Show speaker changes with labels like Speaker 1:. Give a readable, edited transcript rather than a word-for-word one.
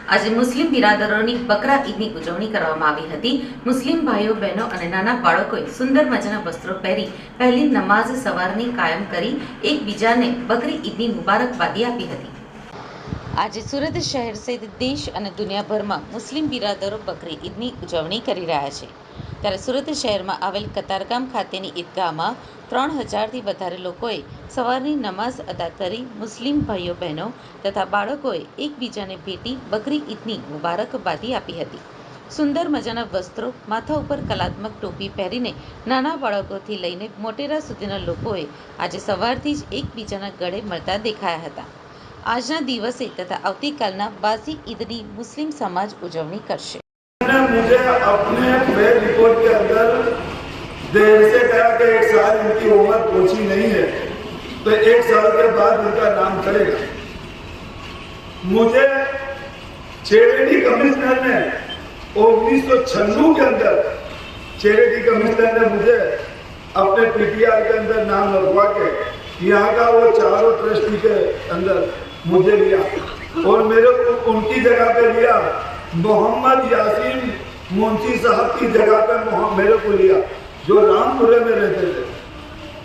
Speaker 1: આજે મુસ્લિમ બિરાદરોની બકરા ઈદની ઉજવણી કરવામાં આવી હતી। મુસ્લિમ ભાઈઓ બહેનો અને નાના બાળકોએ સુંદર મજાના વસ્ત્રો પહેરી પહેલી નમાઝ સવારની કાયમ કરી એકબીજાને બકરી ઈદની મુબારકબાદી આપી હતી। આજે સુરત શહેર સહિત દેશ અને દુનિયાભરમાં મુસ્લિમ બિરાદરો બકરી ઈદની ઉજવણી કરી રહ્યા છે। ત્યારે સુરત શહેરમાં આવેલ કતારગામ ખાતેની ઈદગાહમાં 3000થી વધારે લોકોએ સવારની નમાઝ અદા કરી મુસ્લિમ ભાઈઓ બહેનો તથા બાળકોએ એકબીજાને ભેટી બકરી ઈદની મુબારકબાદી આપી હતી। સુંદર મજાના વસ્ત્રો, માથા ઉપર કલાત્મક ટોપી પહેરીને નાના બાળકોથી લઈને મોટેરા સુધીના લોકોએ આજે સવારથી જ એકબીજાના ગળે મળતા દેખાયા હતા। આજના દિવસે તથા આવતીકાલના વાસી ईदની मुस्लिम समाज उजवनी करशे।
Speaker 2: मुझे अपने वेब रिपोर्ट के अंदर देर से कहा कि 1 साल इनकी उम्र पहुंची नहीं है, तो 1 साल के बाद इनका नाम चलेगा। मुझे चैरिटी कमिश्नर ने 1996 के अंदर चैरिटी कमिश्नर ने मुझे अपने पीटीआर के अंदर नाम लगवा के यहाँ का वो चारों ट्रस्टी के अंदर मुझे लिया और मेरे को उनकी जगह पे लिया। मोहम्मद यासीन मुंशी साहब की जगह पे मेरे को लिया, जो रामपुरे में रहते थे।